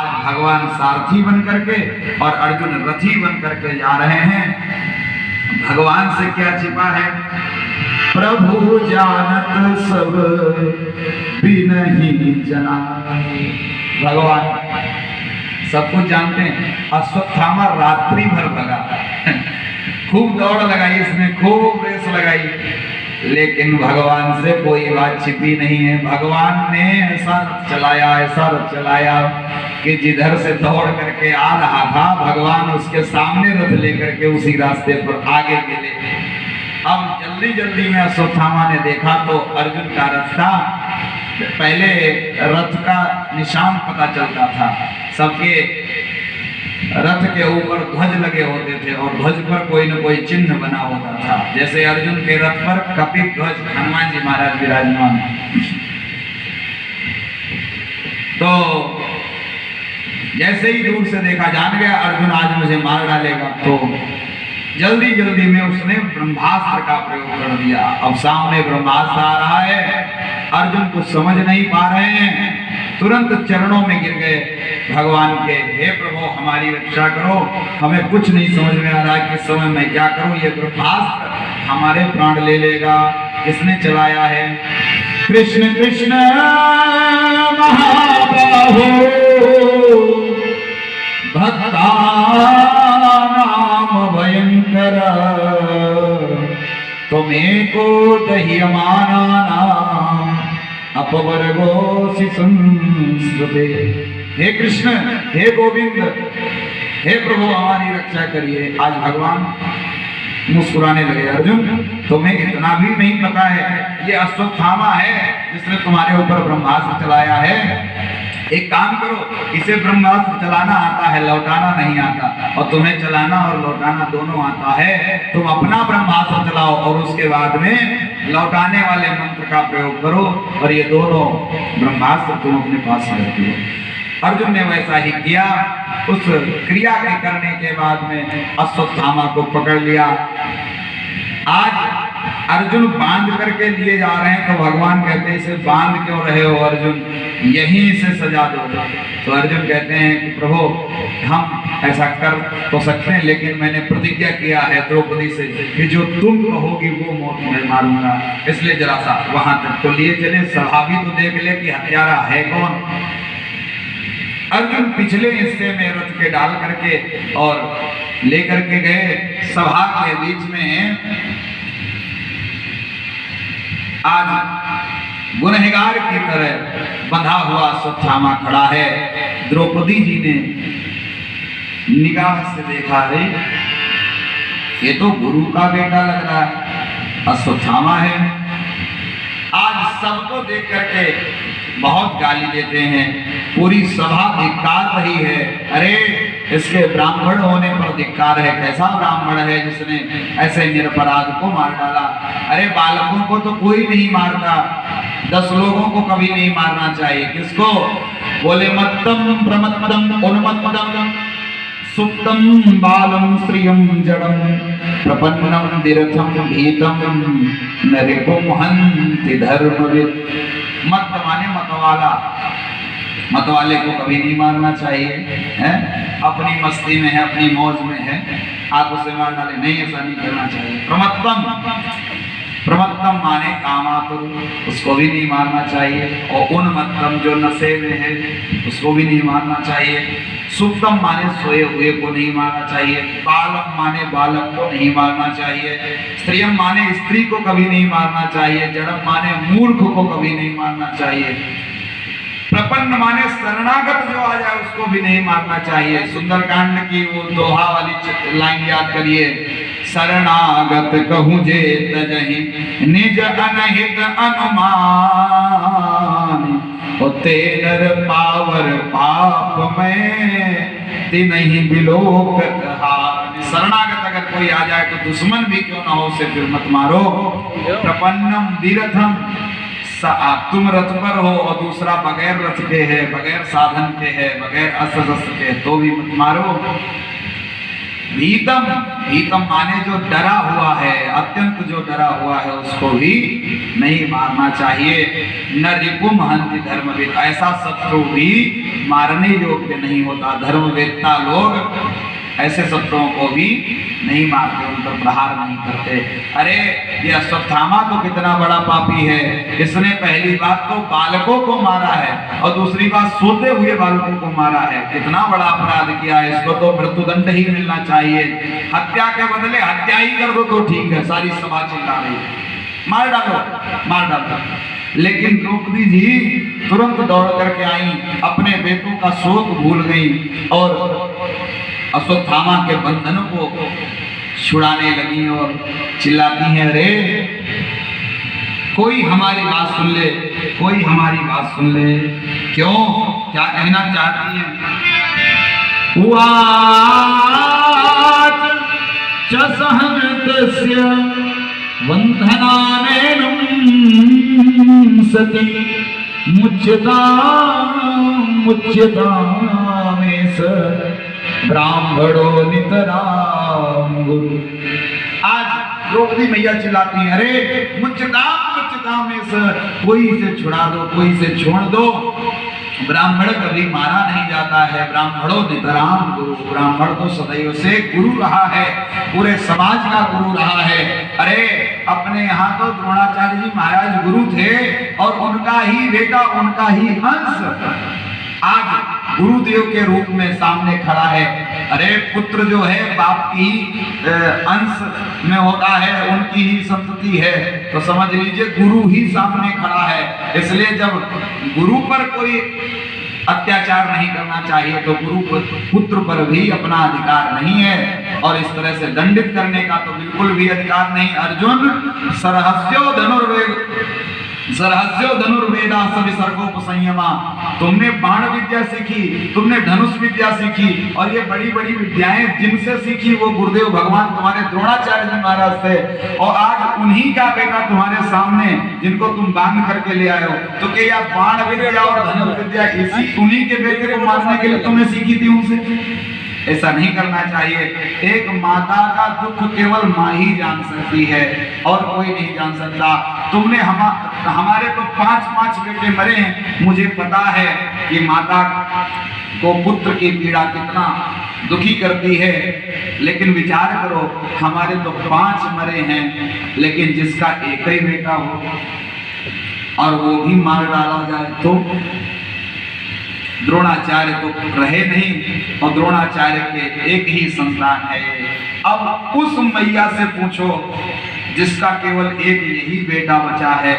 आज भगवान सारथी बन करके और अर्जुन रथी बन करके जा रहे हैं। भगवान से क्या छिपा है? प्रभु जानत सब बिनहि जनाए। भगवान सब कुछ जानते हैं। अश्वत्थामा रात्रि भर भगा, खूब दौड़ लगाई इसने, खूब रेस लगाई, लेकिन भगवान से कोई बात छिपी नहीं है। भगवान ने ऐसा रथ चलाया कि जिधर से दौड़ करके आ रहा था भगवान उसके सामने रथ लेकर के उसी रास्ते पर आगे चले। अब जल्दी जल्दी में अश्वत्थामा ने देखा तो अर्जुन का रथ था। पहले रथ का निशान पता चलता था, सबके रथ के ऊपर ध्वज लगे होते थे और ध्वज पर कोई न कोई चिन्ह बना होता था। जैसे अर्जुन के रथ पर कपित ध्वज हनुमान जी महाराज विराजमान। तो जैसे ही दूर से देखा, जान गया अर्जुन आज मुझे मार डालेगा, तो जल्दी जल्दी में उसने ब्रह्मास्त्र का प्रयोग कर दिया। अब सामने ब्रह्मास्त्र आ रहा है, अर्जुन कुछ समझ नहीं पा रहे हैं, तुरंत चरणों में गिर गए भगवान के। हे प्रभु हमारी रक्षा करो, हमें कुछ नहीं समझ में आ रहा कि इस समय मैं क्या करूं, ये ब्रह्मास्त्र हमारे प्राण ले लेगा। किसने चलाया है? कृष्ण कृष्ण महाबाहो भक्तानाम भयंकर तुमेको दह्यमाना अपवर्गोसि संस्कृते। हे कृष्ण, हे गोविंद, हे प्रभु हमारी रक्षा करिए। आज भगवान मुस्कुराने लगे। अर्जुन तुम्हें इतना भी नहीं पता है ये अश्वत्थामा है जिसने तुम्हारे ऊपर ब्रह्मास्त्र चलाया है। एक काम करो, इसे ब्रह्मास्त्र चलाना आता है, लौटाना नहीं आता, और तुम्हें चलाना और लौटाना दोनों आता है। तुम अपना ब्रह्मास्त्र चलाओ और उसके बाद में लौटाने वाले मंत्र का प्रयोग करो, और ये दोनों ब्रह्मास्त्र तुम अपने पास रखते हो। अर्जुन ने वैसा ही किया। उस क्रिया के करने के बाद में अश्वत्थामा को पकड़ लिया। आज अर्जुन बांध करके लिए जा रहे हैं तो भगवान कहते हैं इसे बांध क्यों रहे हो अर्जुन, यहीं से सजा दो। तो अर्जुन कहते हैं कि प्रभु हम ऐसा कर तो सकते हैं, लेकिन मैंने प्रतिज्ञा किया है द्रौपदी से कि जो तुम कहोगी वो मौत मैं मारूंगा, इसलिए जरा सा वहां तक तो लिए चले, सभा भी तो देख ले कि हत्यारा है कौन। अर्जुन पिछले हिस्से में रथ के डाल करके और लेकर के गए। सभा के बीच में आज गुनहगार की तरह बंधा हुआ अश्वत्थामा खड़ा है। द्रौपदी जी ने निगाह से देखा, रे ये तो गुरु का बेटा लग रहा है, अश्वत्थामा है। आज सबको देख करके बहुत गाली देते हैं, पूरी सभा धिक्कार रही है। अरे इसके ब्राह्मण होने पर धिक्कार है, कैसा ब्राह्मण है जिसने ऐसे निरपराध को मार डाला। अरे बालकों को तो कोई नहीं मारता, 10 लोगों को कभी नहीं मारना चाहिए। किसको? बोले मत्तम प्रमत्तम उन्मत्तम सुप्तम बालम श्रियम जड़म प्रपन्नम दिरथम भीतम नरिपुम हन्ति धर्मविद। मत माने मतवाला, मतवाले को कभी नहीं मारना चाहिए, है अपनी मस्ती में है, अपनी मौज में है, आप उसे मार डाले, नहीं ऐसा नहीं करना चाहिए। प्रमत्तम, प्रमत्तम माने कामातुर, उसको भी नहीं मारना चाहिए। और उन्मत्तम जो नशे में है उसको भी नहीं मारना चाहिए। सुप्तम माने सोए हुए को नहीं मारना चाहिए। बालम माने बालक को नहीं मारना चाहिए। स्त्रियम माने स्त्री को कभी नहीं मारना चाहिए। जड़म माने मूर्ख को कभी नहीं मारना चाहिए। प्रपन्न माने शरणागत जो आ जाए उसको भी नहीं मारना चाहिए। सुंदरकांड की वो दोहा वाली लाइन याद करिए, शरणागत कहूँ जे तजहि निज अनहित अनुमान होते नर पावर पाप में तिनहि बिलोकत हार। शरणागत अगर कोई आ जाए तो दुश्मन भी क्यों ना हो उसे फिर मत मारो। प्रपन्नम विरथम, तुम रथ पर हो और दूसरा बगैर रथ के है, बगैर साधन के है, बगैर अस्त्र शस्त्र के, तो भी मत मारो। भीतम, भीतम माने जो डरा हुआ है, अत्यंत जो डरा हुआ है उसको भी नहीं मारना चाहिए। न रिपुम हन्ति धर्मवेद, ऐसा शत्रु भी मारने योग्य नहीं होता। धर्मवेत्ता लोग ऐसे शत्रुओं को भी नहीं मारते, उन पर प्रहार नहीं करते। अरे ये अश्वत्थामा तो कितना बड़ा पापी है, इसने पहली बात तो बालकों को मारा है और दूसरी बात सोते हुए बालकों को मारा है। कितना बड़ा अपराध किया है, इसको तो मृत्युदंड ही मिलना चाहिए। हत्या के बदले हत्या ही कर दो तो ठीक है। सारी सभा चिल्ला रही, मार डालो, मार डालो। लेकिन द्रौपदी जी तुरंत दौड़ करके आई, अपने बेटों का शोक भूल गई और अश्वत्थामा के बंधन को छुड़ाने लगी और चिल्लाती हैं, अरे कोई हमारी बात सुन ले, कोई हमारी बात सुन ले। क्यों, क्या कहना चाहती हैं? सहनतस्य बंधनानेन सती मुच्यतामेष ब्राह्मणो नितराम गुरु। आज द्रौपदी मैया चिल्लाती है, अरे मुच्यताम में से कोई से छुड़ा दो, कोई से छोड़ दो। ब्राह्मण कभी मारा नहीं जाता है। ब्राह्मणों नितराम गुरु, ब्राह्मण तो सदैव से गुरु रहा है, पूरे समाज का गुरु रहा है। अरे अपने यहाँ तो द्रोणाचार्य जी महाराज गुरु थे और उनका ही बेटा, उनका ही अंश आज गुरुदेव के रूप में सामने खड़ा है। अरे पुत्र जो है बाप की अंश में होता है, उनकी ही संतति है, तो समझ लीजिए गुरु ही सामने खड़ा है। इसलिए जब गुरु पर कोई अत्याचार नहीं करना चाहिए तो गुरु पुत्र पर भी अपना अधिकार नहीं है और इस तरह से दंडित करने का तो बिल्कुल भी अधिकार नहीं। अर्जुन सरहस्यो धनुर्वेदा सविसर्गोपसंयमा, तुमने बाण विद्या सीखी, तुमने धनुष विद्या सीखी और ये बड़ी बड़ी विद्याएं जिनसे सीखी वो गुरुदेव भगवान तुम्हारे द्रोणाचार्य जी महाराज थे और आज उन्हीं का बेटा तुम्हारे सामने जिनको तुम बांध करके ले आए हो। तो क्या बाण विद्या और धनुष विद्या इसी उन्हीं के बेटे को मारने के लिए तुमने सीखी थी उनसे? ऐसा नहीं करना चाहिए। एक माता का दुख केवल माँ ही जान सकती है और कोई नहीं जान सकता। तुमने हमारे तो 5-5 बेटे मरे हैं, मुझे पता है कि माता को पुत्र की पीड़ा कितना दुखी करती है। लेकिन विचार करो, हमारे तो 5 मरे हैं, लेकिन जिसका एक ही बेटा हो और वो भी मार डाला जाए तो द्रोणाचार्य तो रहे नहीं और द्रोणाचार्य के एक ही संतान है। अब उस मैया से पूछो जिसका केवल एक यही बेटा बचा है,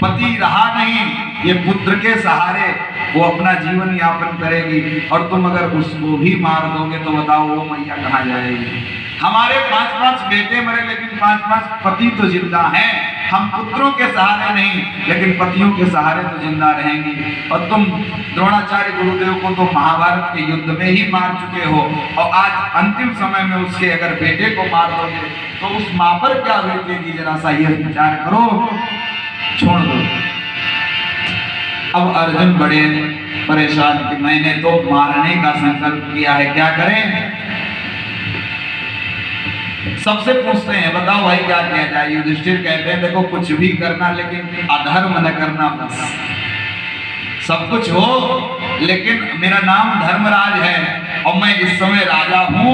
पति रहा नहीं, ये पुत्र के सहारे वो अपना जीवन यापन करेगी और तुम अगर उसको भी मार दोगे तो बताओ वो मैया कहाँ जाएगी? हमारे 5-5 बेटे मरे लेकिन 5-5 पति तो जिंदा हैं। हम पुत्रों के सहारे नहीं लेकिन पतियों के सहारे तो जिंदा रहेंगी। और तुम द्रोणाचार्य गुरुदेव को तो महाभारत के युद्ध में ही मार चुके हो और आज अंतिम समय में उसके अगर बेटे को मार दोगे तो उस मां पर क्या बीतेगी? जरा सा ये विचार करो, छोड़ दो। अब अर्जुन बड़े परेशान कि मैंने तो मारने का संकल्प किया है, क्या करें? सबसे पूछते हैं बताओ भाई क्या किया जाए? युधिष्ठिर कहते हैं देखो कुछ भी करना लेकिन अधर्म न करना, बस सब कुछ हो लेकिन मेरा नाम धर्मराज है और मैं इस समय राजा हूँ।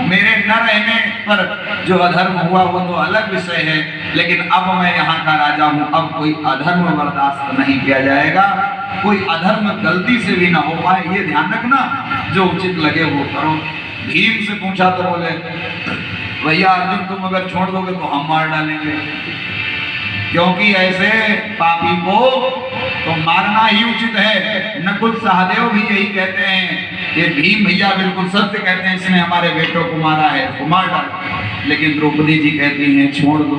मेरे न रहने पर जो अधर्म हुआ वो तो अलग विषय है, लेकिन अब मैं यहाँ का राजा हूँ, अब कोई अधर्म बर्दाश्त नहीं किया जाएगा। कोई अधर्म गलती से भी ना हो पाए, ये ध्यान रखना, जो उचित लगे वो करो। भीम से पूछा तो बोले भैया अर्जुन तुम अगर छोड़ दोगे तो हम मार डालेंगे, क्योंकि ऐसे पापी को तो मारना ही उचित है। नकुल सहदेव भी यही कहते हैं कि भीम भैया बिल्कुल सत्य कहते हैं, इसने हमारे बेटों को मारा है, तो मार डाल। लेकिन द्रौपदी जी कहती हैं छोड़ दो।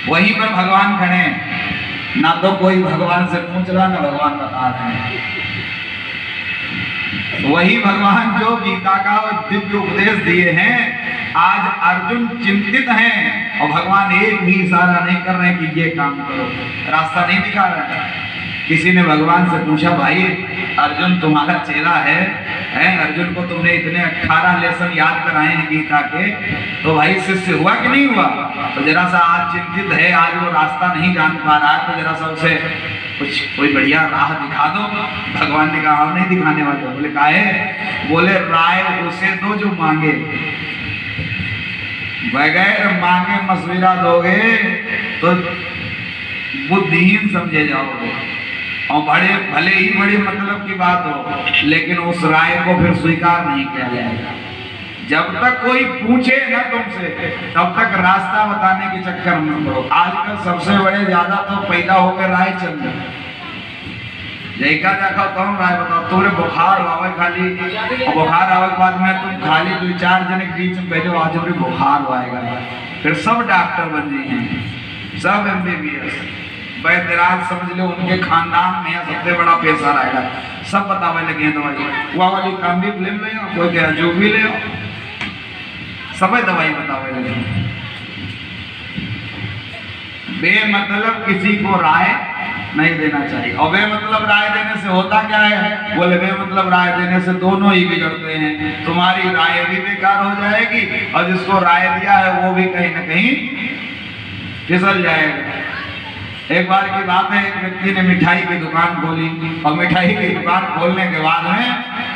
वहीं पर भगवान खड़े, ना तो कोई भगवान से पूछ रहा ना भगवान बता रहे हैं। वही भगवान जो गीता का दिव्य उपदेश दिए हैं, आज अर्जुन चिंतित हैं और भगवान एक भी इशारा नहीं कर रहे कि ये काम करो, रास्ता नहीं दिखा रहे हैं। किसी ने भगवान से पूछा, भाई अर्जुन तुम्हारा चेला है, अर्जुन को तुमने इतने 18 लेसन याद कराए हैं गीता के, तो भाई शिष्य हुआ कि नहीं हुआ? तो जरा सा आज चिंतित है, आज वो रास्ता नहीं जान पा रहा है, तो जरा सा उसे कुछ कोई बढ़िया राह दिखा दो। भगवान ने कहा, हम नहीं दिखाने वाले। बोले काहे? बोले राय उसे दो जो मांगे, बगैर मांगे मशविरा दोगे तो बुद्धिहीन समझे जाओगे, और भले ही बड़ी मतलब की बात हो, लेकिन उस राय को फिर स्वीकार नहीं किया जाएगा। जब तक कोई पूछे ना तुमसे, तब तक रास्ता बताने के चक्कर में पड़ो। आजकल सबसे बड़े ज्यादा तो पैदा हो गए राय चंद, जैका देखा तो राय बताओ, तुमने बुखार आवे खाली, बुखार आवे के बाद में तुम खाली 2-4 जने के बीच में बैठे, आज भी बुखार आएगा, फिर सब डॉक्टर बन गए हैं, सब MBBS वैद्यराज समझ लो, उनके खानदान में सबसे बड़ा पैसा रहेगा, सब बतावे लगे दवाई, वह वाली काम भी ले लो, कोई क्या जो भी ले, सब दवाई बतावे लगे। बेमतलब किसी को राय नहीं देना चाहिए। और बेमतलब राय देने से होता क्या है? बोले बेमतलब राय देने से दोनों ही बिगड़ते हैं, तुम्हारी राय भी बेकार हो जाएगी और जिसको राय दिया है वो भी कहीं ना कहीं फिसल जाएगा। एक बार की बात है, एक व्यक्ति ने मिठाई की दुकान खोली और मिठाई की दुकान खोलने के बाद में